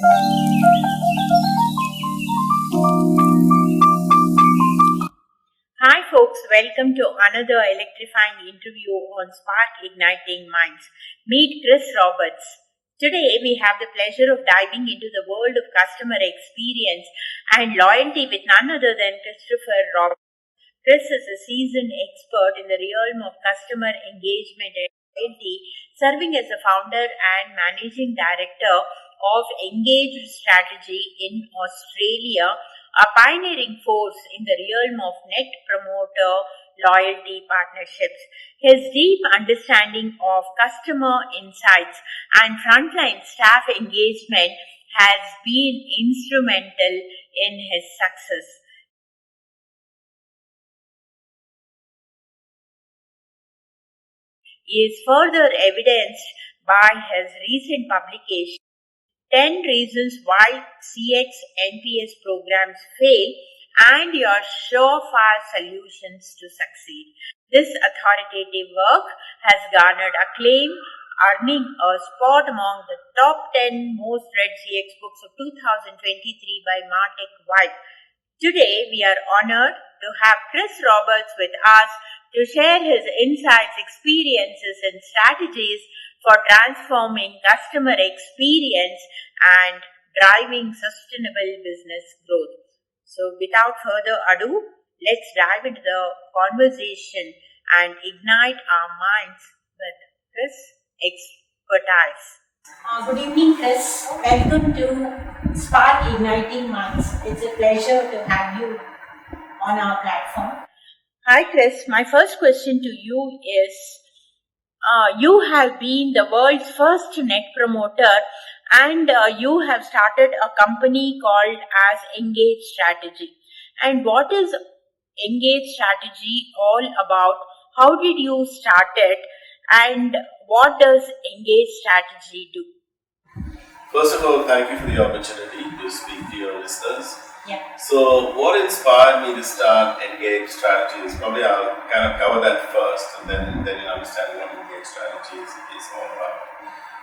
Hi folks, welcome to another electrifying interview on Spark Igniting Minds. Meet Chris Roberts. Today we have the pleasure of diving into the world of customer experience and loyalty with none other than Christopher Roberts. Chris is a seasoned expert in the realm of customer engagement and loyalty, serving as the founder and managing director of Engaged Strategy in Australia, a pioneering force in the realm of net promoter loyalty partnerships. His deep understanding of customer insights and frontline staff engagement has been instrumental in his success. He is further evidenced by his recent publication, 10 Reasons Why CX NPS Programs Fail and Your Surefire Solutions to Succeed. This authoritative work has garnered acclaim, earning a spot among the top 10 most read CX books of 2023 by Martech Vibe. Today, we are honored to have Chris Roberts with us to share his insights, experiences, and strategies for transforming customer experience and driving sustainable business growth. So without further ado, let's dive into the conversation and ignite our minds with Chris' expertise. Good evening, Chris. Welcome to Spark Igniting Minds. It's a pleasure to have you on our platform. Hi, Chris. My first question to you is, you have been the world's first net promoter and you have started a company called as Engage Strategy. And what is Engage Strategy all about? How did you start it? And what does Engage Strategy do? First of all, thank you for the opportunity to speak to your listeners. Yeah. So what inspired me to start Engage Strategy is probably I'll kind of cover that first and then you understand what Engage Strategy is all about.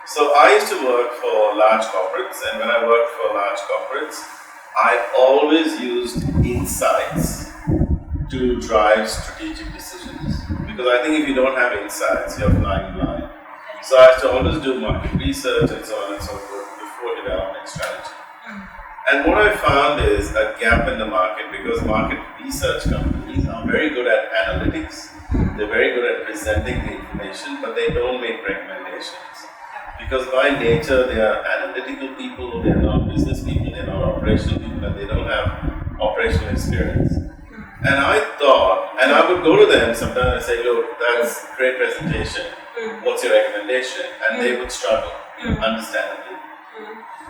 So I used to work for large corporates, and when I worked for large corporates, I always used insights to drive strategic decisions. Because I think if you don't have insights, you're flying blind. So I used to always do market research and so on and so forth before developing strategy. And what I found is a gap in the market, because market research companies are very good at analytics, they're very good at presenting the information, but they don't make recommendations. Because by nature they are analytical people, they're not business people, they're not operational people, and they don't have operational experience. And I thought, and I would go to them sometimes and say, look, that's a great presentation, what's your recommendation? And they would struggle, understandably.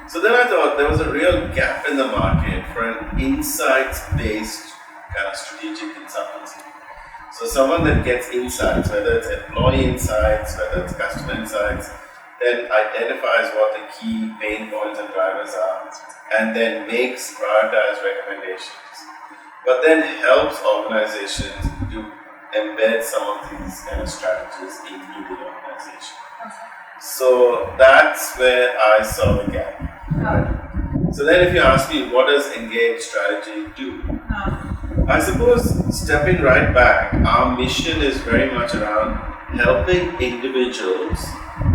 So then I thought there was a real gap in the market for an insights-based kind of strategic consultancy. So someone that gets insights, whether it's employee insights, whether it's customer insights, then identifies what the key pain points and drivers are, and then makes prioritized recommendations. But then helps organizations to embed some of these kind of strategies into the organization. So that's where I saw the gap. So then if you ask me, what does Engage Strategy do? I suppose stepping right back, our mission is very much around helping individuals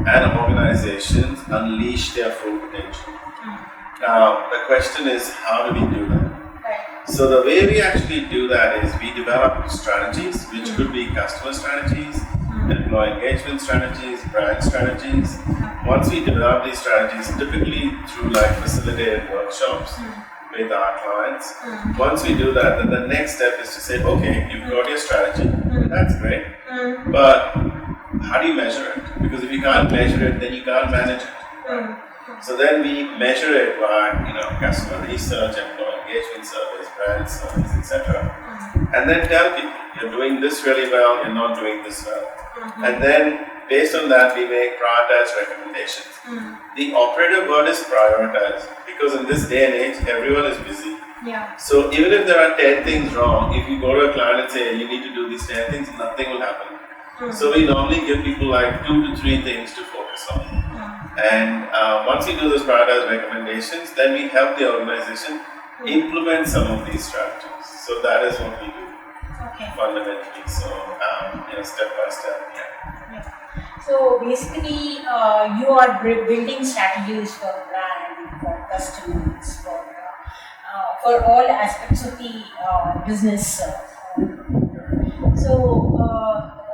and organizations unleash their full potential. Now, the question is, how do we do that? So the way we actually do that is we develop strategies, which could be customer strategies, employee engagement strategies, brand strategies. Once we develop these strategies, typically through like facilitated workshops with our clients, once we do that, then the next step is to say, okay, you've got your strategy, that's great, but how do you measure it? Because if you can't measure it, then you can't manage it. So then we measure it by, customer research, employee engagement surveys, brand surveys, etc. And then tell people, you're doing this really well, you're not doing this well. And then based on that, we make prioritized recommendations. The operative word is prioritize, because in this day and age, everyone is busy. Yeah. So even if there are 10 things wrong, if you go to a client and say, you need to do these 10 things, nothing will happen. So we normally give people like 2 to 3 things to focus on. And once we do those prioritized recommendations, then we help the organization implement some of these strategies. So that is what we do fundamentally. So step by step. Yeah. So basically, you are building strategies for brand, for customers, for all aspects of the business. So,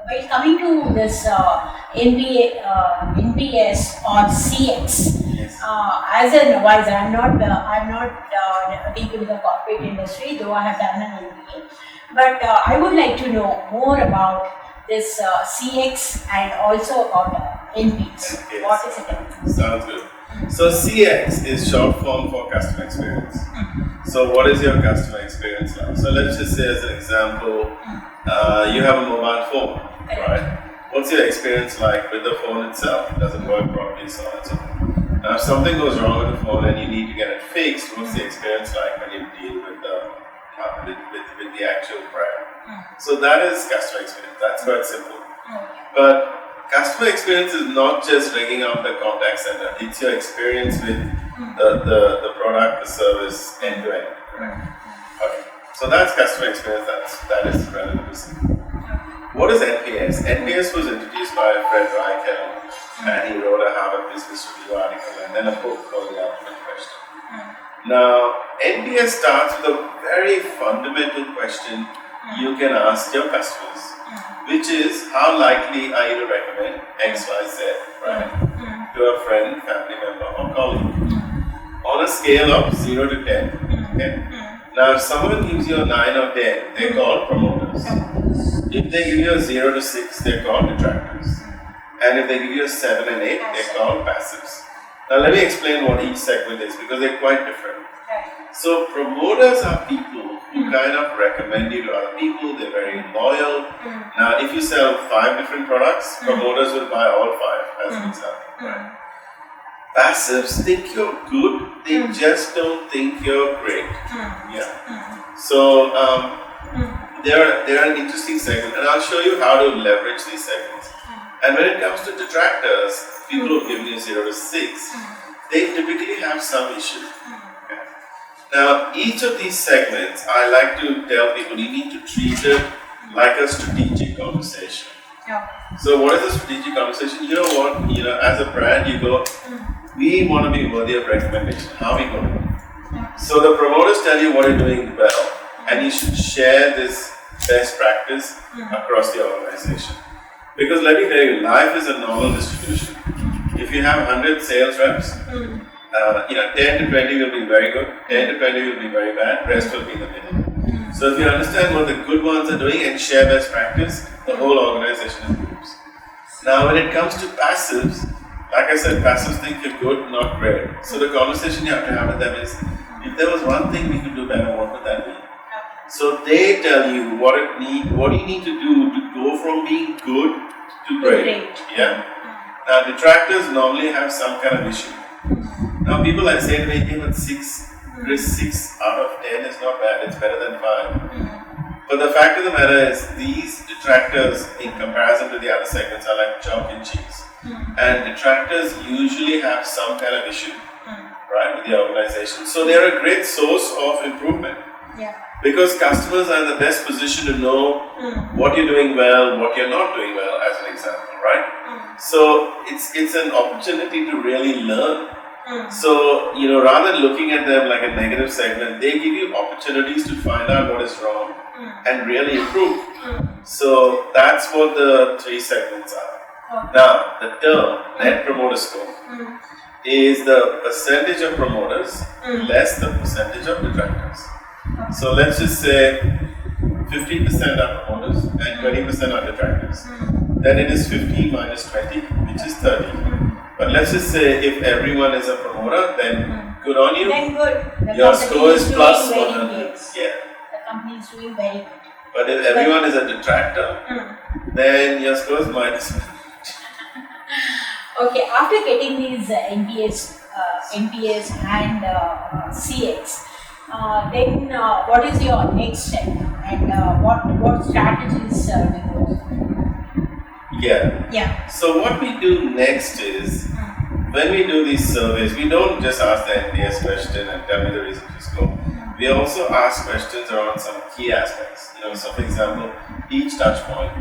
while coming to this NPS or CX, as an advisor, I'm not deep into the corporate industry, though I have done an MBA. But I would like to know more about this CX and also about NPS. What is it? Sounds good. So CX is short form for customer experience. So what is your customer experience like? So let's just say as an example, you have a mobile phone, right? What's your experience like with the phone itself? Does it work properly, so on and so forth? Now if something goes wrong with the phone and you need to get it fixed, what's the experience like when you deal with the actual brand? So that is customer experience. That's quite simple. But customer experience is not just ringing up the contact center. It's your experience with the product, the service, end to end. Okay. So that's customer experience. That is relatively simple. What is NPS? NPS was introduced by Fred Reichel, and he wrote a Harvard Business Review article and then a book called The Ultimate Question. Now, NPS starts with a very fundamental question you can ask your customers, which is how likely are you to recommend X, Y, Z, right, to a friend, family member, or colleague on a scale of 0 to 10. Okay? Now, if someone gives you a 9 or 10, they're called promoters. If they give you a 0 to 6, they're called detractors. And if they give you a 7 and 8, they're called passives. Now, let me explain what each segment is because they're quite different. So, promoters are people who kind of recommend you to other people, they're very loyal. Now, if you sell 5 different products, promoters will buy all 5 as an example. Right? Passives think you're good, they just don't think you're great. Yeah. So, they're an interesting segment, and I'll show you how to leverage these segments. And when it comes to detractors, people who've given you 0 to 6, they typically have some issue. Okay. Now, each of these segments, I like to tell people you need to treat it like a strategic conversation. So, what is a strategic conversation? You know what? As a brand, you go, we want to be worthy of recommendation. How are we going to do? So, the promoters tell you what you're doing well, and you should share this best practice across the organization. Because let me tell you, life is a normal distribution. If you have 100 sales reps, 10 to 20 will be very good, 10 to 20 will be very bad, rest will be in the middle. So if you understand what the good ones are doing and share best practice, the whole organization improves. Now when it comes to passives, like I said, passives think you're good, not great. So the conversation you have to have with them is, if there was one thing we could do better, what would that be? So they tell you what you need to do to go from being good to great. Yeah. Now detractors normally have some kind of issue. Now people like say to me, hey, but 6 out of 10 is not bad, it's better than 5. But the fact of the matter is these detractors in comparison to the other segments are like chalk and cheese. And detractors usually have some kind of issue, right, with the organization. So they're a great source of improvement. Because customers are in the best position to know what you're doing well, what you're not doing well, as an example, right? So it's an opportunity to really learn. So, rather than looking at them like a negative segment, they give you opportunities to find out what is wrong and really improve. So that's what the 3 segments are. Now, the term Net Promoter Score is the percentage of promoters less the percentage of detractors. So let's just say 50% are promoters and 20% are detractors. Then it is 50 minus 20, which is 30. But let's just say if everyone is a promoter, then good on you. Then good. Your score is plus 100. Yeah. The company is doing very good. But if everyone is a detractor, then your score is minus 100. Okay, after getting these NPS and CX, then what is your next step and what strategies do you Yeah. So what we do next is when we do these surveys, we don't just ask the NPS question and tell me the reason for score. We also ask questions around some key aspects. So for example, each touch point.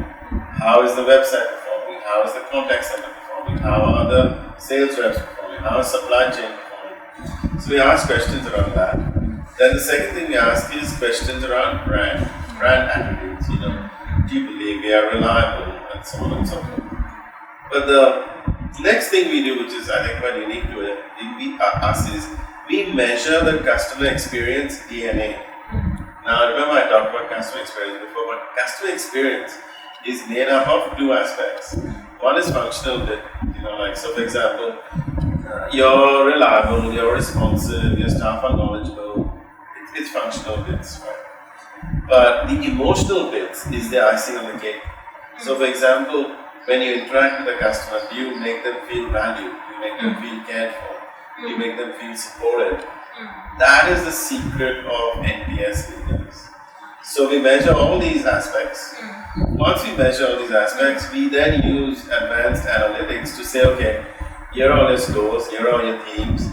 How is the website performing? How is the contact center performing? How are the sales reps performing? How is supply chain performing? So we ask questions around that. Then the second thing we ask is questions around brand attributes. Do you believe we are reliable, and so on and so forth. But the next thing we do, which is I think quite unique to it, us is we measure the customer experience DNA. Now remember I talked about customer experience before, but customer experience is made up of two aspects. One is functional bit, so for example, you're reliable, you're responsive, your staff are knowledgeable. It's functional bits, right? But the emotional bits is the icing on the cake. So for example, when you interact with a customer, do you make them feel valued? Do you make them feel cared for? Do you make them feel supported? That is the secret of NPS leaders. So we measure all these aspects. Once we measure all these aspects, we then use advanced analytics to say, okay, here are all your scores, here are all your themes.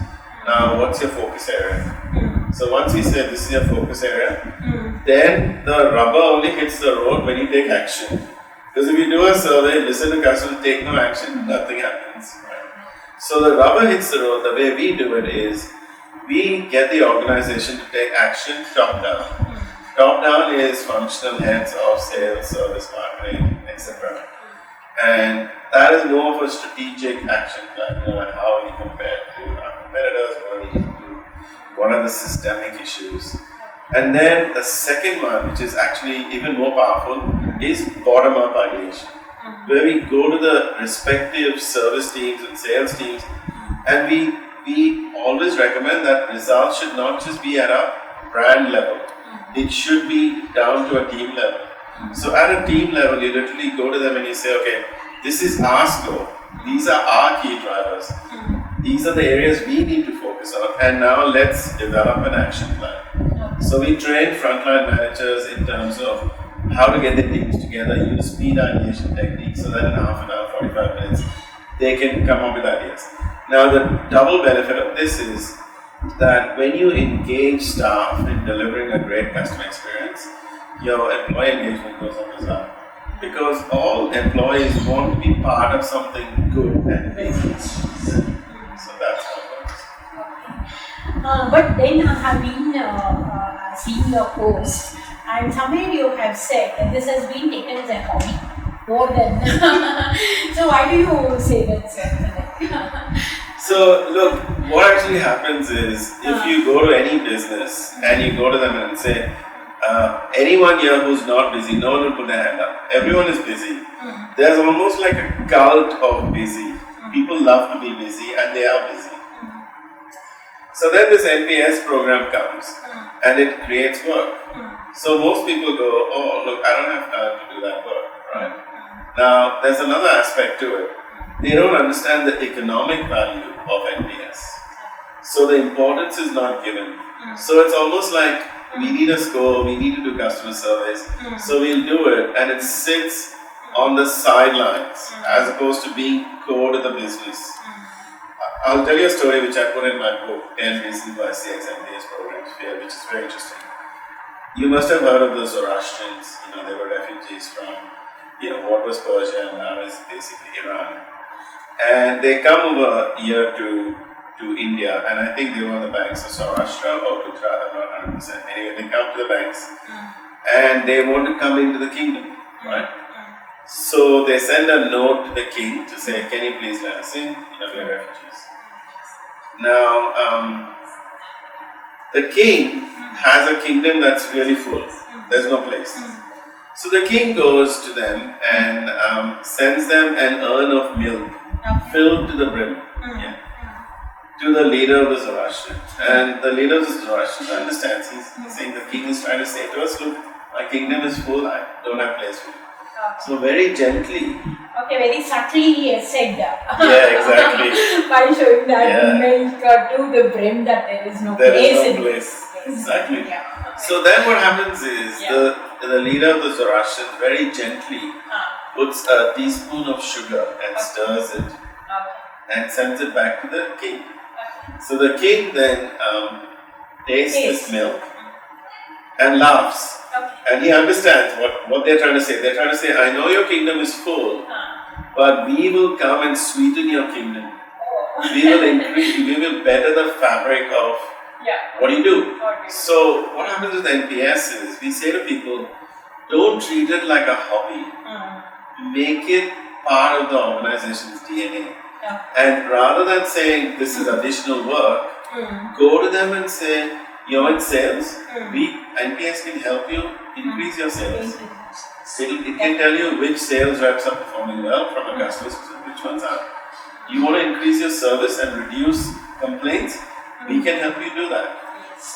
Now, what's your focus area? So once we say this is your focus area, then the rubber only hits the road when you take action. Because if you do a survey, listen to customers, take no action, nothing happens. Right? So the rubber hits the road. The way we do it is we get the organization to take action top down. Top down is functional heads of sales, service, marketing, etc. And that is more of a strategic action plan, how we compare to our competitors, what do we need to do, what are the systemic issues. And then the second one, which is actually even more powerful, is bottom-up ideation, where we go to the respective service teams and sales teams, and we always recommend that results should not just be at a brand level, it should be down to a team level. So at a team level, you literally go to them and you say, okay, this is our score, these are our key drivers, these are the areas we need to focus on, and now let's develop an action plan. So we train frontline managers in terms of how to get their teams together, use speed ideation techniques so that in half an hour, 45 minutes, they can come up with ideas. Now the double benefit of this is that when you engage staff in delivering a great customer experience, your employee engagement goes up as well. Because all employees want to be part of something good and big. So that's how it works. But then I have been seeing your post, and somewhere you have said that this has been taken as a hobby more than. So why do you say that, sir? So look, what actually happens is if you go to any business and you go to them and say, anyone here who's not busy, no one will put their hand up. Everyone is busy. There's almost like a cult of busy. People love to be busy and they are busy. So then this NPS program comes and it creates work. So most people go, oh look, I don't have time to do that work, right? Now there's another aspect to it. They don't understand the economic value of NPS. So the importance is not given. So it's almost like we need a score, we need to do customer surveys. So we'll do it and it sits on the sidelines as opposed to being core to the business. I'll tell you a story which I put in my book, 10 Reasons Why CX NPS Programs Fail, which is very interesting. You must have heard of the Zoroastrians. They were refugees from, what was Persia and now is basically Iran. And they come over here to India, and I think they were on the banks of Saurashtra or Gujarat, I'm not 100%. Anyway, they come to the banks and they want to come into the kingdom, right? So they send a note to the king to say, can you please let us in? We are refugees. Now, the king has a kingdom that's really full. There's no place. So the king goes to them and sends them an urn of milk filled to the brim. To the leader of the Zoroastrians. And the leader of the Zoroastrians understands. He's saying the king is trying to say to us, look, my kingdom is full, I don't have place for you. So very gently. Okay, very subtly said. Yeah, exactly. By showing that milk to the brim that there is no place. There is no place. Exactly. So then what happens is the leader of the Zoroastrians very gently puts a teaspoon of sugar and stirs it. and sends it back to the king. So the king then tastes this milk and laughs. And he understands what they're trying to say. They're trying to say, I know your kingdom is full, but we will come and sweeten your kingdom. We will increase, we will better the fabric of what you do. So what happens with NPS is, we say to people, don't treat it like a hobby. Make it part of the organization's DNA. And rather than saying this is additional work, go to them and say, you're in sales, NPS can help you increase your sales. It can tell you which sales reps are performing well from a customer, which ones aren't. You want to increase your service and reduce complaints? We can help you do that.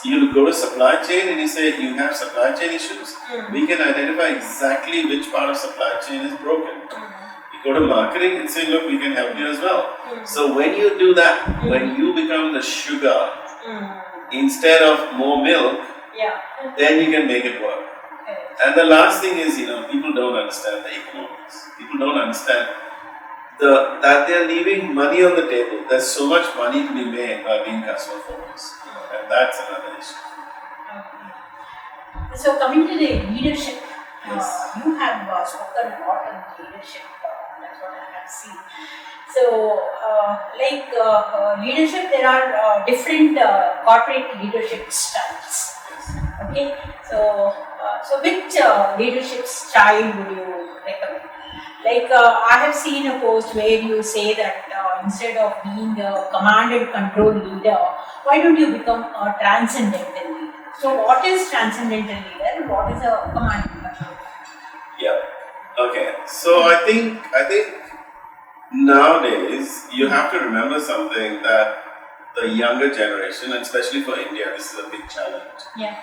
You go to supply chain and you say you have supply chain issues. We can identify exactly which part of supply chain is broken. You go to marketing and say, look, we can help you as well. So when you do that, when you become the sugar instead of more milk, then you can make it work. And the last thing is, people don't understand the economics. People don't understand that they're leaving money on the table. There's so much money to be made by being customer focused. And that's another issue. So coming to the leadership, you have spoken a lot on leadership. That's what I have seen. So, leadership, there are different corporate leadership styles. Okay, so which leadership style would you recommend? I have seen a post where you say that instead of being a command and control leader, why don't you become a transcendental leader? So what is transcendental leader and what is a command and control? Yeah. Okay. So I think nowadays you have to remember something, that the younger generation, and especially for India, this is a big challenge. Yeah.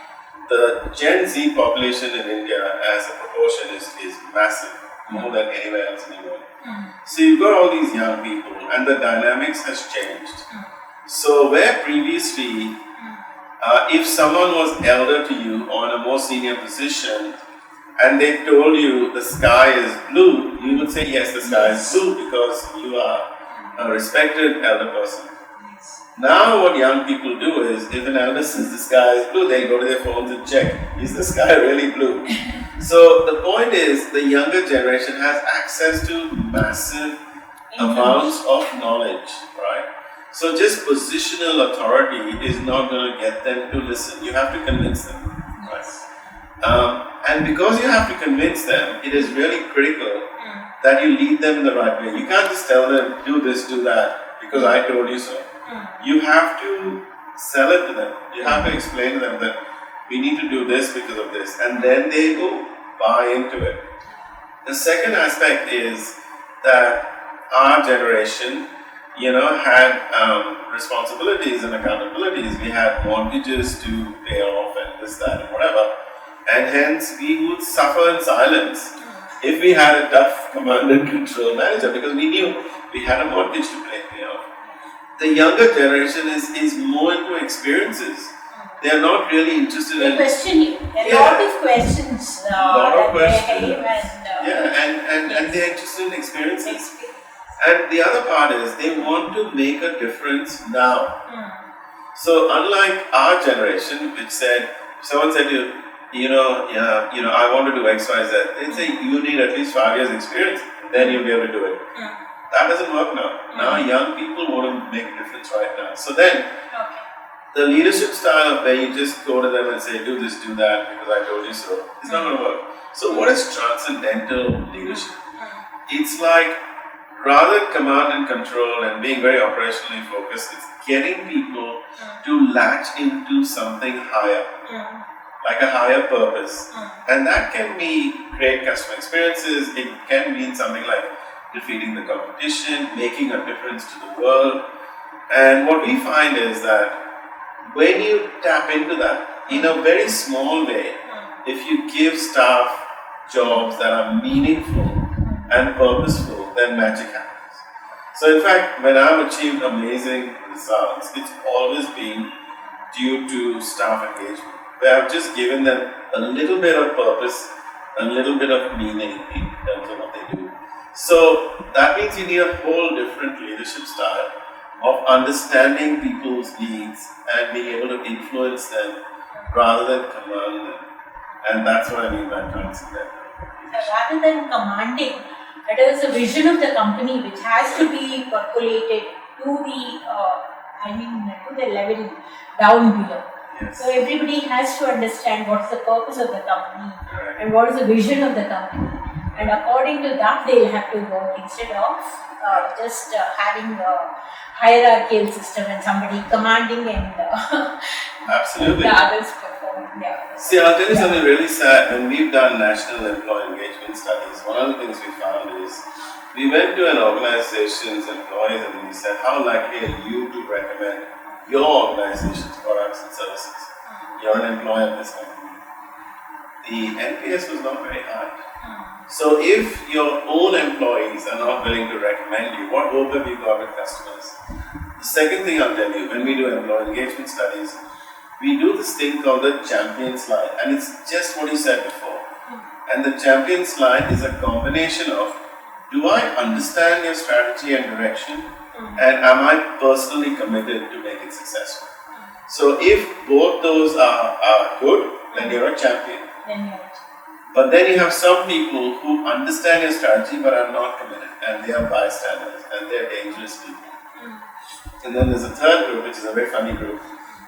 The Gen Z population in India as a proportion is massive, more than anywhere else in the world. So you've got all these young people and the dynamics has changed. So where previously, if someone was elder to you or in a more senior position and they told you the sky is blue, you would say yes, the sky is blue because you are a respected elder person. Now what young people do is, if an elder says the sky is blue, they go to their phones and check, is the sky really blue? So the point is, the younger generation has access to massive amounts of knowledge, right? So just positional authority is not going to get them to listen. You have to convince them, right? And because you have to convince them, it is really critical that you lead them in the right way. You can't just tell them, do this, do that, because I told you so. You have to sell it to them. You have to explain to them that we need to do this because of this, and then they will buy into it. The second aspect is that our generation, had responsibilities and accountabilities. We had mortgages to pay off and this, that, and whatever, and hence we would suffer in silence if we had a tough command and control manager, because we knew we had a mortgage to pay off. The younger generation is more into experiences. They are not really interested in... They question you. A lot of questions. And they're interested in experiences. And the other part is, they want to make a difference now. So unlike our generation, which said, someone said to you, I want to do X, Y, Z. They'd say, you need at least 5 years experience, then you'll be able to do it. That doesn't work now. Now young people want to make a difference right now. So then, the leadership style of where you just go to them and say, do this, do that, because I told you so, it's not going to work. So what is transcendental leadership? It's like, rather than command and control and being very operationally focused, it's getting people to latch into something higher, like a higher purpose. And that can be great customer experiences. It can mean something like defeating the competition, making a difference to the world. And what we find is that when you tap into that in a very small way, if you give staff jobs that are meaningful and purposeful, then magic happens. So in fact, when I've achieved amazing results, it's always been due to staff engagement, where I've just given them a little bit of purpose, a little bit of meaning in terms of what they do. So that means you need a whole different leadership style of understanding people's needs and being able to influence them rather than command them. And that's what I mean by transcendental. So rather than commanding, it is a vision of the company which has to be percolated to the level down below. Yes. So everybody has to understand what's the purpose of the company Correct. and what is the vision of the company, and according to that they'll have to work instead of just having a hierarchical system and somebody commanding and Absolutely. the others perform. Yeah. See, I'll tell you something really sad. When we've done national employee engagement studies, one of the things we found is we went to an organization's employees and we said, how likely are you to recommend your organization's products and services? You're an employee of this company. The NPS was not very high. So if your own employees are not willing to recommend you, what hope have you got with customers? The second thing I'll tell you, when we do employee engagement studies, we do this thing called the champion slide, and it's just what you said before. And the champion slide is a combination of, do I understand your strategy and direction, and am I personally committed to make it successful? So if both those are good, then you're a champion. But then you have some people who understand your strategy but are not committed, and they are bystanders, and they're dangerous people. And then there's a third group, which is a very funny group.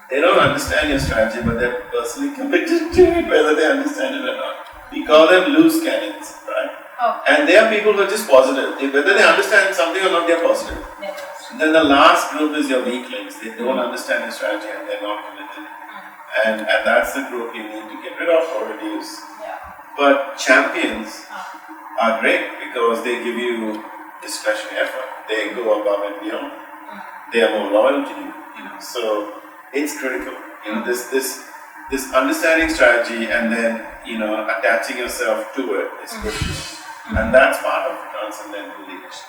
They don't understand your strategy, but they're personally committed to it, whether they understand it or not. We call them loose cannons, right? Oh. And they are people who are just positive. Whether they understand something or not, they're positive. Yes. And then the last group is your weaklings. They don't understand your strategy and they're not committed. And that's the group you need to get rid of or reduce. Yeah. But champions are great because they give you discretionary effort. They go above and beyond. They are more loyal to you. So it's critical. This understanding strategy and then attaching yourself to it is critical. And that's part of transcendental leadership.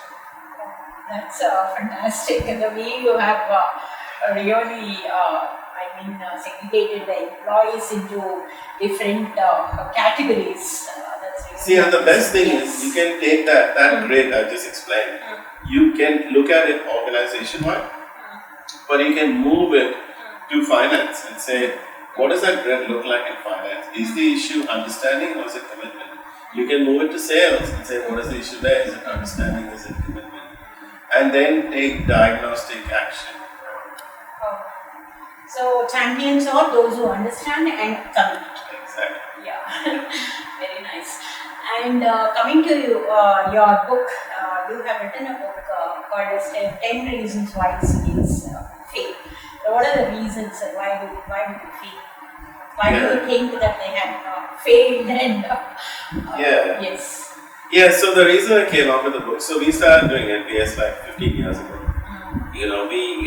That's fantastic. And the way you have really, segregated the employees into different categories. That's really See, and the best thing Yes. is you can take that grid I just explained. You can look at it organization-wide, but you can move it to finance and say, what does that grid look like in finance? Is the issue understanding or is it commitment? You can move it to sales and say, what is the issue there? Is it understanding? Is it commitment? And then take diagnostic action. So champions are those who understand and commit. Exactly. Yeah, very nice. And coming to your book, you have written a book called as 10 Reasons Why CX Fail. So what are the reasons and why do you fail? Why do you think that they have failed and yes. Yeah, so the reason I came up with the book, so we started doing NPS like 15 years ago.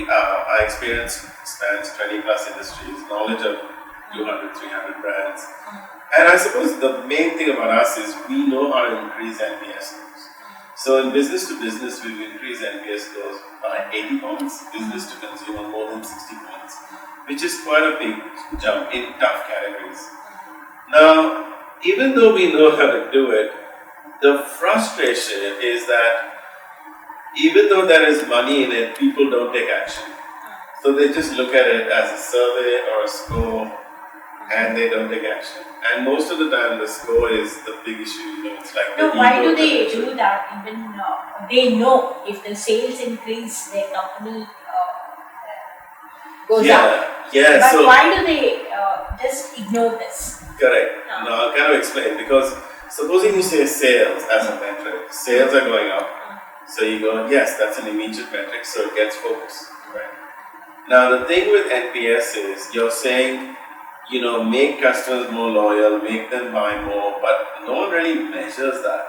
Our experience spans 20 plus industries, knowledge of 200, 300 brands. And I suppose the main thing about us is we know how to increase NPS scores. So in business to business, we've increased NPS scores by 80 points, business to consumer more than 60 points, which is quite a big jump in tough categories. Now, even though we know how to do it, the frustration is that even though there is money in it, people don't take action. So they just look at it as a survey or a score and they don't take action. And most of the time the score is the big issue, it's like no, why do they do that? Even they know if the sales increase, their company goes up. Yeah, but so why do they just ignore this? Correct. No, I'll kind of explain because supposing you say sales as a metric, sales are going up. So you go, yes, that's an immediate metric, so it gets focused. Right. Now the thing with NPS is you're saying, make customers more loyal, make them buy more, but no one really measures that.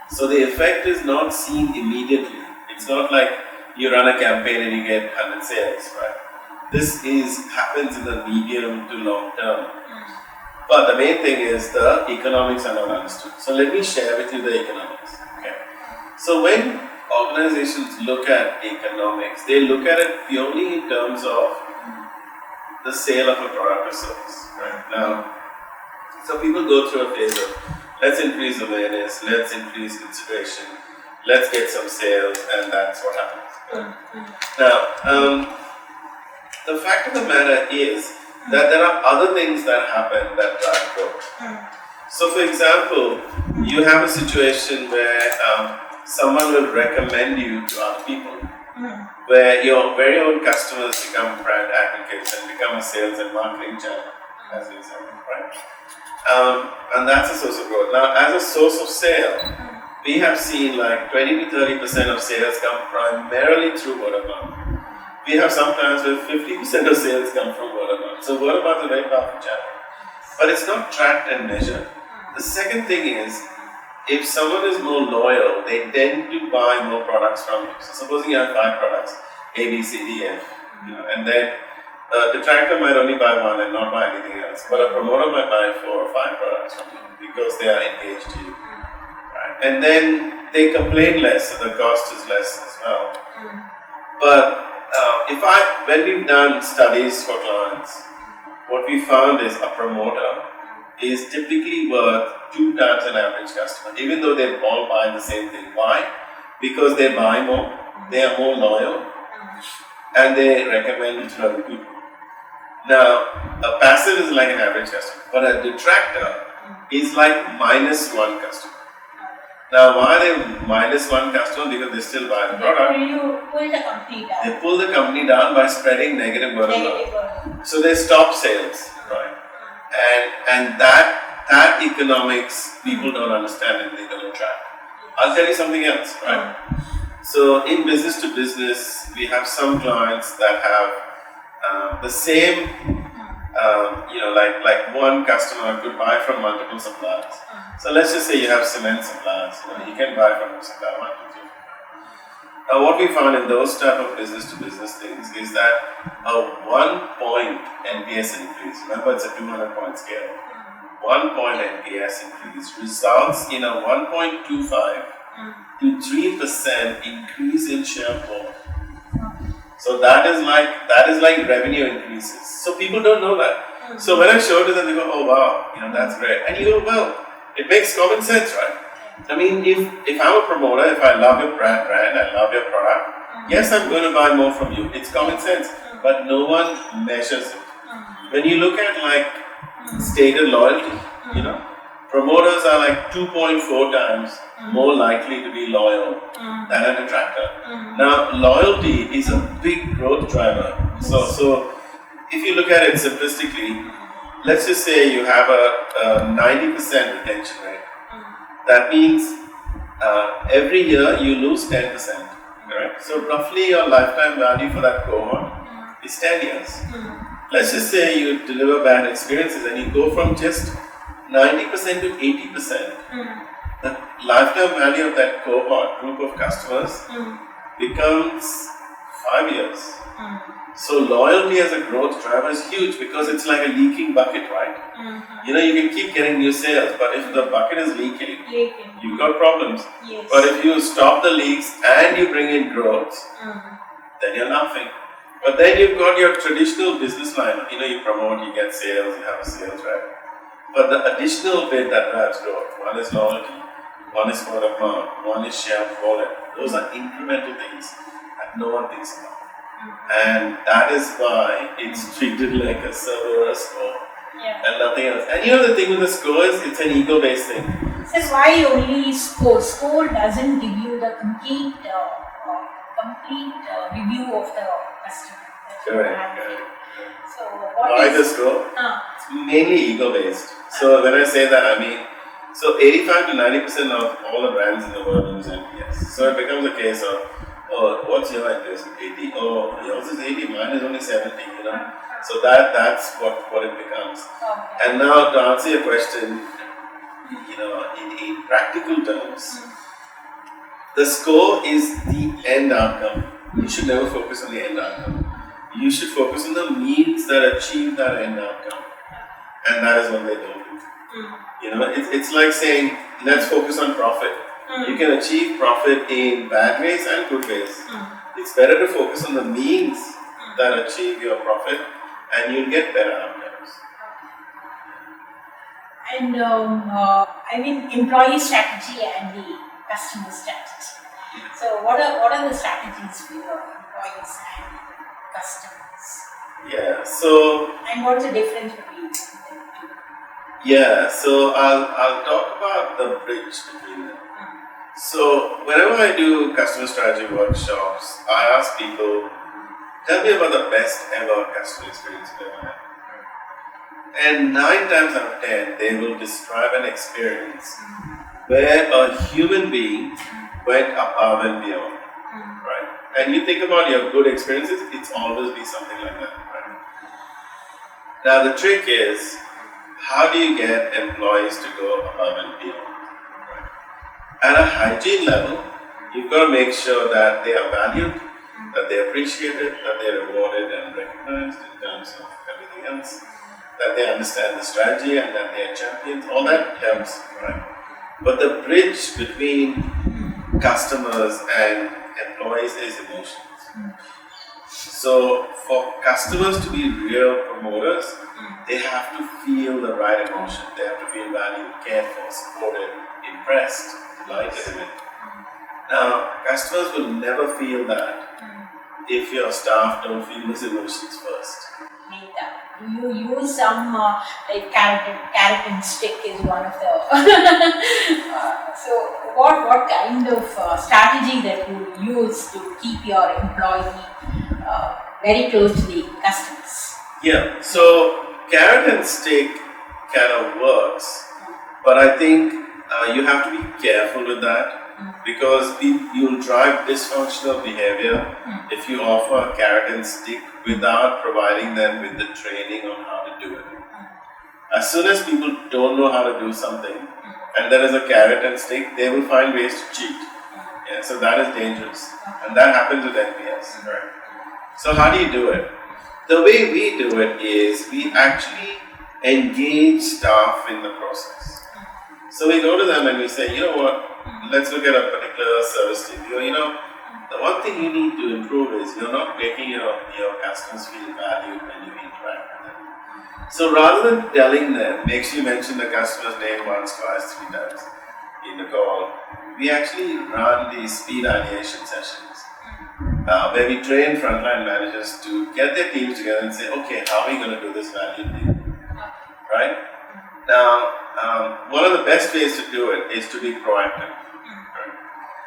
So the effect is not seen immediately. It's not like you run a campaign and you get 100 sales, right? This happens in the medium to long term. But the main thing is the economics are not understood. So let me share with you the economics. Okay. So when organizations look at economics, they look at it purely in terms of the sale of a product or service. Right? Now, so people go through a phase of let's increase awareness, let's increase consideration. let's get some sales, and that's what happens. Now, the fact of the matter is that there are other things that happen that drive growth. So, for example, you have a situation where someone will recommend you to other people, where your very own customers become brand advocates and become a sales and marketing channel, as an example, right? And that's a source of growth. Now, as a source of sale, we have seen like 20 to 30% of sales come primarily through word of mouth. We have some clients where 50% of sales come from word of mouth. So word of mouth is a very powerful channel. But it's not tracked and measured. The second thing is, if someone is more loyal, they tend to buy more products from you. So supposing you have 5 products, A, B, C, D, F, and then the detractor might only buy one and not buy anything else. But a promoter might buy 4 or 5 products from you because they are engaged to you. Right? And then they complain less, so the cost is less as well. But when we've done studies for clients, what we found is a promoter is typically worth 2 times an average customer, even though they all buy the same thing. Why? Because they buy more, they are more loyal, and they recommend it to other people. Now, a passive is like an average customer, but a detractor is like -1 customer. Now, why are they -1 customer? Because they still buy the product. Pull the company down. They pull the company down by spreading negative word of mouth. So they stop sales, right? And that economics people don't understand and they don't track. I'll tell you something else, right? So in business to business, we have some clients that have the same, like one customer could buy from multiple suppliers. So let's just say you have cement suppliers. You can buy from supplier 1, 2, 3. What we found in those type of business to business things is that a 1 point NPS increase, remember it's a 200 point scale, 1 point NPS increase results in a 1.25 to 3% increase in share of wallet. So that is like revenue increases. So people don't know that. So when I show it to them, they go, "Oh wow, that's great." And you go, "Well, it makes common sense, right?" I mean, if I'm a promoter, if I love your brand, I love your product, yes, I'm going to buy more from you. It's common sense, but no one measures it. When you look at like stated loyalty, promoters are like 2.4 times more likely to be loyal than a detractor. Now, loyalty is a big growth driver. So if you look at it simplistically, let's just say you have a 90% retention rate. That means every year you lose 10%. Correct? So roughly your lifetime value for that cohort is 10 years. Let's just say you deliver bad experiences and you go from just 90% to 80%. The lifetime value of that cohort group of customers becomes 5 years. So loyalty as a growth driver is huge because it's like a leaking bucket, right? You can keep getting new sales, but if the bucket is leaking, you've got problems. Yes. But if you stop the leaks and you bring in growth, then you're laughing. But then you've got your traditional business line. You promote, you get sales, you have a sales rep. But the additional bit that drives growth, one is loyalty, one is word of mouth, one is share of wallet. Those are incremental things that no one thinks about. And that is why it's treated like a server or a score and nothing else. And the thing with the score is it's an ego-based thing. So why only score? Score doesn't give you the complete review of the customer. Correct. So why the score? It's mainly ego-based. So when I say that, I mean, so 85 to 90% of all the brands in the world use NPS. So it becomes a case of, oh, what's your NPS? 80. Oh, yours is 80, mine is only 70, So that's what it becomes. And now to answer your question, in practical terms, the score is the end outcome. You should never focus on the end outcome. You should focus on the means that achieve that end outcome. And that is what they don't do. It's like saying, let's focus on profit. You can achieve profit in bad ways and good ways. It's better to focus on the means that achieve your profit and you'll get better outcomes. And employee strategy and the customer strategy. So what are the strategies for your employees and customers? Yeah. So And what's the difference between them? yeah. So I'll talk about the bridge between them. So whenever I do customer strategy workshops, I ask people, tell me about the best ever customer experience you ever had. And 9 times out of 10, they will describe an experience where a human being went above and beyond, right? And you think about your good experiences, it's always be something like that, right? Now the trick is, how do you get employees to go above and beyond? Right? At a hygiene level, you've got to make sure that they are valued, that they're appreciated, that they're rewarded and recognized in terms of everything else, that they understand the strategy and that they are champions. All that helps, right? But the bridge between customers and employees is emotions. So for customers to be real promoters, they have to feel the right emotion. They have to feel valued, cared for, supported, impressed, delighted in it. Now, customers will never feel that if your staff don't feel those emotions first. Do you use some like carrot and stick is one of the so what kind of strategy that you use to keep your employee very close to the customers? Yeah, so carrot and stick kind of works, but I think you have to be careful with that because you'll drive dysfunctional behavior if you offer a carrot and stick without providing them with the training on how to do it. As soon as people don't know how to do something and there is a carrot and stick, they will find ways to cheat. Yeah, so that is dangerous. And that happens with NPS. Right? So how do you do it? The way we do it is we actually engage staff in the process. So we go to them and we say, you know what, let's look at a particular service team. The one thing you need to improve is you're not making your customers feel valued when you interact with them. So rather than telling them, make sure you mention the customer's name once, twice, 3 times in the call, we actually run these speed ideation sessions where we train frontline managers to get their teams together and say, okay, how are we going to do this value deal? Right? Now, one of the best ways to do it is to be proactive. Right?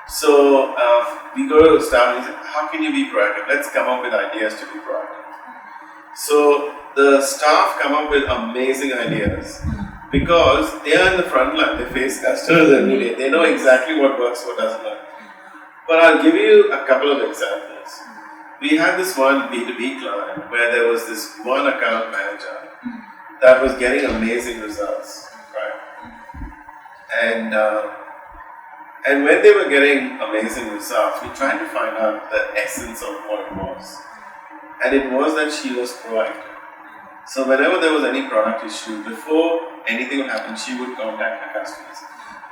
So we go to staff and say, how can you be proactive? Let's come up with ideas to be proactive. So the staff come up with amazing ideas because they are in the front line. They face customers every day. They know exactly what works, what doesn't work. But I'll give you a couple of examples. We had this one B2B client where there was this one account manager that was getting amazing results, right? And when they were getting amazing results, we tried to find out the essence of what it was. And it was that she was proactive. So whenever there was any product issue, before anything would happen, she would contact her customers.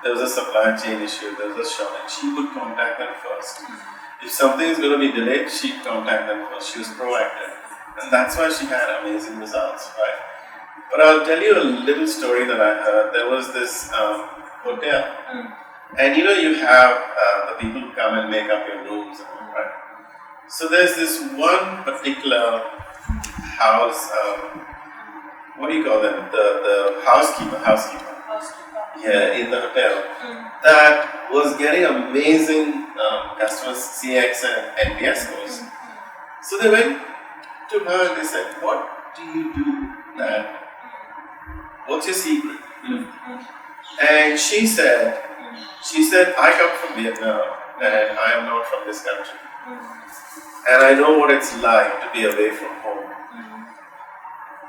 There was a supply chain issue, there was a shortage, she would contact them first. If something is going to be delayed, she'd contact them first. She was proactive. And that's why she had amazing results, right? But I'll tell you a little story that I heard. There was this hotel. And you have the people who come and make up your rooms, right? So there's this one particular house, what do you call them? The housekeeper. Yeah, in the hotel. That was getting amazing customer CX and NPS scores. So they went to her and they said, what do you do that? What's your secret? And she said, I come from Vietnam and I am not from this country. And I know what it's like to be away from home.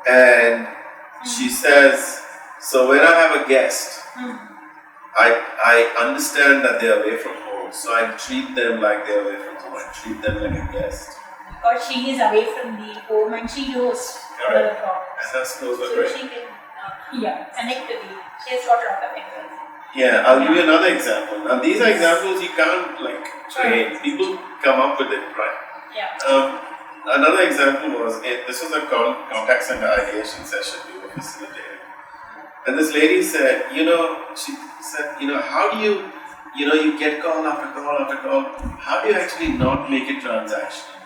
And she says, so when I have a guest, I understand that they're away from home. So I treat them like they're away from home. I treat them like a guest. Because she is away from the home and she knows all the problems. And that's close So right. she can connect to the, she has got a lot of empathy. Yeah, I'll give you another example. Now these are examples you can't train. People come up with it, right? Yeah. Another example was, this was a contact center ideation session we were facilitating. And this lady said, how do you you get call after call after call. How do you actually not make it transactional?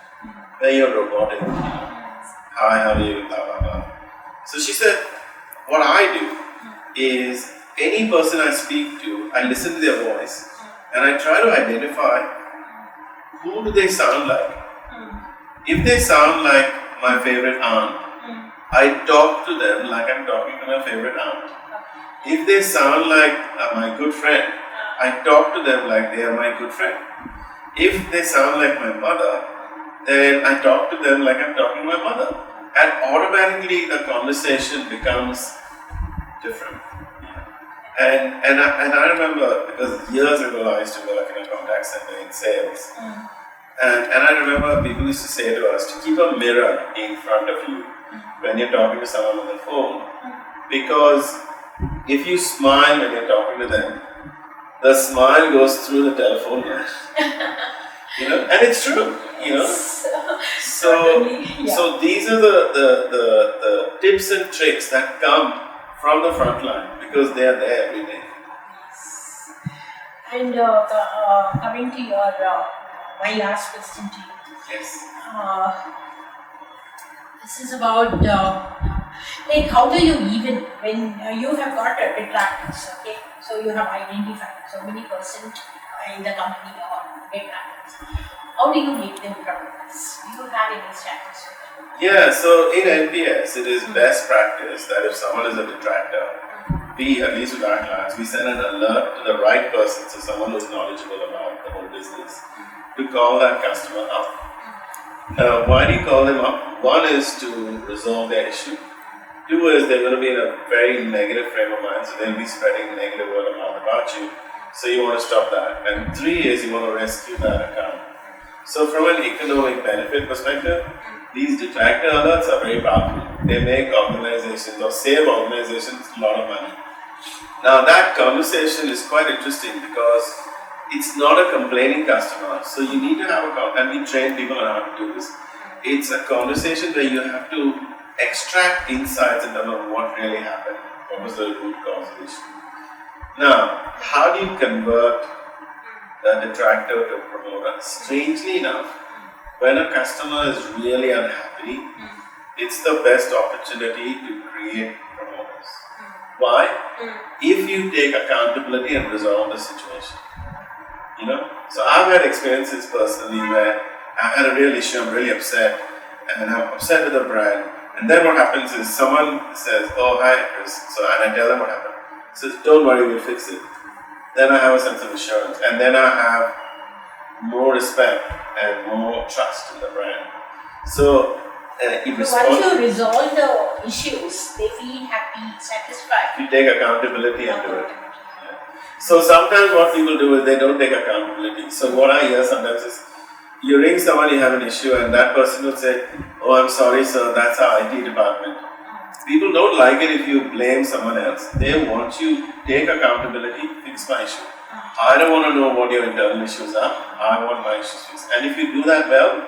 Where you're robotic, hi, how are you, blah, blah, blah. So she said, what I do is any person I speak to, I listen to their voice and I try to identify who do they sound like. If they sound like my favorite aunt, I talk to them like I'm talking to my favorite aunt. If they sound like my good friend, I talk to them like they are my good friend. If they sound like my mother, then I talk to them like I'm talking to my mother. And automatically the conversation becomes different. And I remember, because years ago I used to work in a contact center in sales. And I remember people used to say to us to keep a mirror in front of you when you're talking to someone on the phone. Because if you smile when you're talking to them, the smile goes through the telephone line. And it's true, So these are the tips and tricks that come from the front line because they are there every day. And coming to your my last question to you. Yes. This is about like how do you even when you have got detractors, okay? So you have identified so many percent in the company or detractors. How do you make them progress? Do you have any strategies? Yeah, so in NPS, it is best practice that if someone is a detractor, we, at least with our clients, we send an alert to the right person, so someone who's knowledgeable about the whole business, to call that customer up. Why do you call them up? One is to resolve their issue. Two is they're going to be in a very negative frame of mind, so they'll be spreading negative word of mouth about you. So you want to stop that. And three is you want to rescue that account. So from an economic benefit perspective, these detractor alerts are very powerful. They make organizations or save organizations a lot of money. Now that conversation is quite interesting because it's not a complaining customer. So you need to have and we train people on how to do this. It's a conversation where you have to extract insights in terms of what really happened. What was the root cause of the issue? Now, how do you convert a detractor to a promoter? Strangely enough, when a customer is really unhappy, it's the best opportunity to create promoters. Why? If you take accountability and resolve the situation. So I've had experiences personally where I had a real issue, I'm really upset, and I'm upset with the brand. And then what happens is someone says, oh, hi, Chris. And I tell them what happened. Says, don't worry, we'll fix it. Then I have a sense of assurance. And then I have more respect and more trust in the brand. So, once you resolve the issues, they feel happy, satisfied. You take accountability and do it. Yeah. So sometimes what people do is they don't take accountability. So what I hear sometimes is, you ring someone, you have an issue, and that person will say, oh, I'm sorry, sir, that's our IT department. People don't like it if you blame someone else. They want you to take accountability, fix my issue. I don't want to know what your internal issues are. I want my issues fixed. And if you do that well,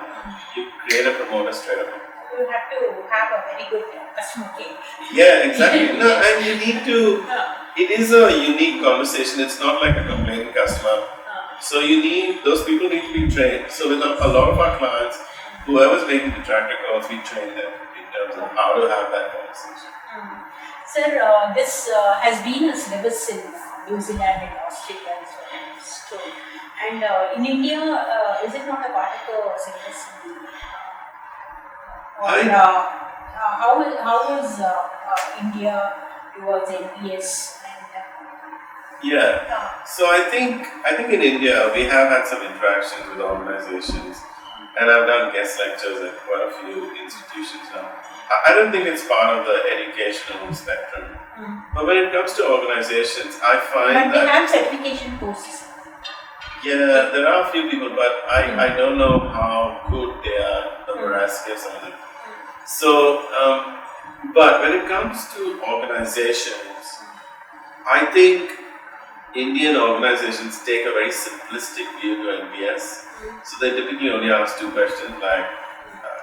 you create a promoter straight away. You have to have a very good customer care. Yeah, exactly. No, and you need to, it is a unique conversation. It's not like a complaining customer. So those people need to be trained. So with a lot of our clients, whoever's making detractor calls, we train them in terms of how to have that conversation. Sir, this has been a syllabus in New Zealand and Australia as well. So, and in India, is it not a part of the syllabus? How is India towards NPS? Yeah. So I think in India we have had some interactions with organizations, and I've done guest lectures at quite a few institutions now. I don't think it's part of the educational spectrum, but when it comes to organizations, I find that they have certification courses. Yeah, there are a few people, but I don't know how good they are, the veracity of some of them. So, but when it comes to organizations, I think Indian organizations take a very simplistic view to NPS. So they typically only ask two questions like,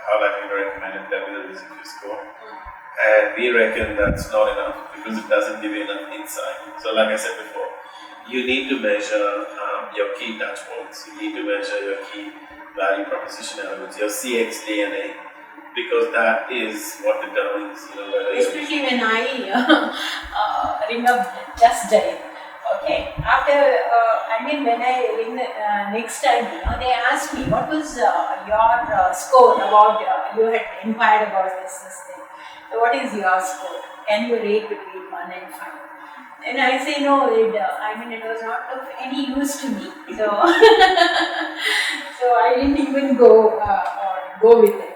how likely to recommend and tell me the reason for score. And we reckon that's not enough because it doesn't give you enough insight. So like I said before, you need to measure your key touch points. You need to measure your key value proposition elements, your CX DNA, because that is what determines, whether you. Especially when I ring up just dial. Okay. After when I ring next time, they ask me what was your score about. You had inquired about this thing. So what is your score? Can you rate between 1 and 5? And I say no. It was not of any use to me. So so I didn't even go with it.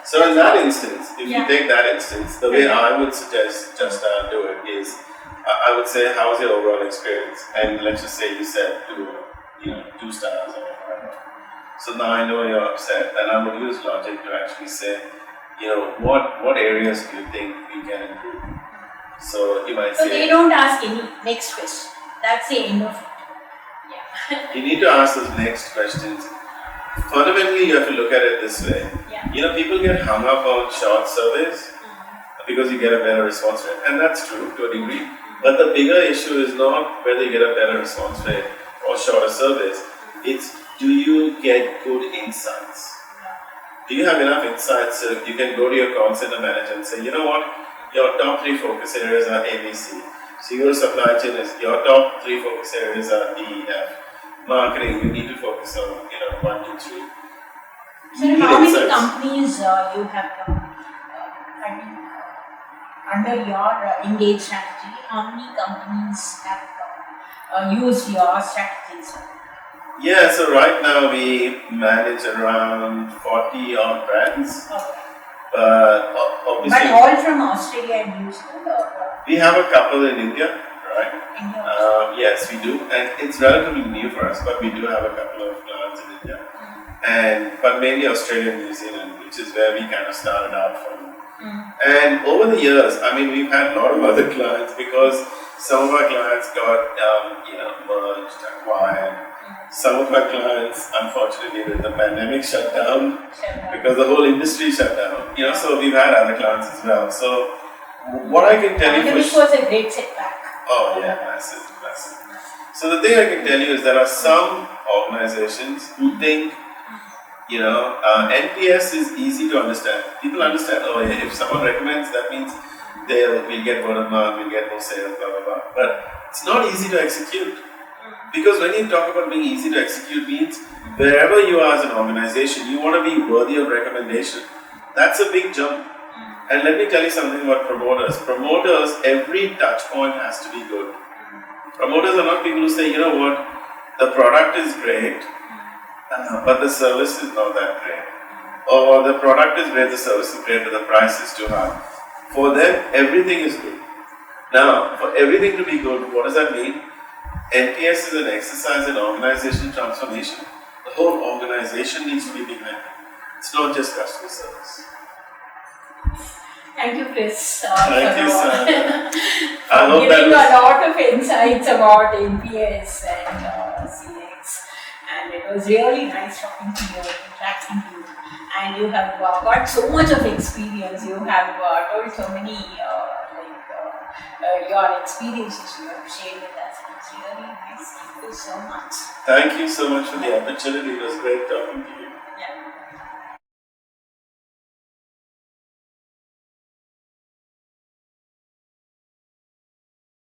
So in that instance, if Yeah. you take that instance, the way I would suggest just do it is, I would say, how's your overall experience? And let's just say you said 2 stars or whatever. So now I know you're upset, and I would use logic to actually say, what areas do you think we can improve? So you might So say. they don't ask any next question. That's the end of it. Yeah. You need to ask those next questions. Fundamentally, you have to look at it this way. Yeah. People get hung up on short surveys because you get a better response rate, and that's true to a degree. But the bigger issue is not whether you get a better response rate or shorter surveys. It's, do you get good insights? Do you have enough insights so you can go to your call center manager and say, you know what, your top 3 focus areas are ABC. So you go to supply chain, your top 3 focus areas are DEF. Marketing, you need to focus on 1 to 3. So how many companies you have under your engage strategy? How many companies have used your strategies? Yeah, so right now we manage around 40 odd brands. Okay. Obviously, But all from Australia and New Zealand, or we have a couple in India, right? India? Yes, we do, and it's relatively new for us, but we do have a couple of clients in India, but mainly Australia and New Zealand, which is where we kind of started out from. And over the years, we've had a lot of other clients because some of our clients got merged, acquired. Some of our clients, unfortunately, with the pandemic shut down because the whole industry shut down. So we've had other clients as well. So what I can tell you, Pandemic was a great setback. oh yeah, massive. So the thing I can tell you is there are some organizations who think, NPS is easy to understand. People understand, oh yeah, if someone recommends, that means we'll get word of mouth, we'll get more sales, blah, blah, blah. But it's not easy to execute. Because when you talk about being easy to execute means wherever you are as an organization, you want to be worthy of recommendation. That's a big jump. And let me tell you something about promoters. Promoters, every touch point has to be good. Promoters are not people who say, you know what, the product is great, but the service is not that great. Or the product is great, the service is great, but the price is too high. For them, everything is good. Now, for everything to be good, what does that mean? NPS is an exercise in organizational transformation. The whole organization needs to be behind it. It's not just customer service. Thank you, Chris. Thank you, Sahana. for giving a lot of insights about NPS and CX. And it was really nice talking to you, interacting with you. And you have got so much of experience. You have told so many your experiences you have shared with us. It's really nice. Thank you so much. Thank you so much for the opportunity. It was great talking to you. Yeah.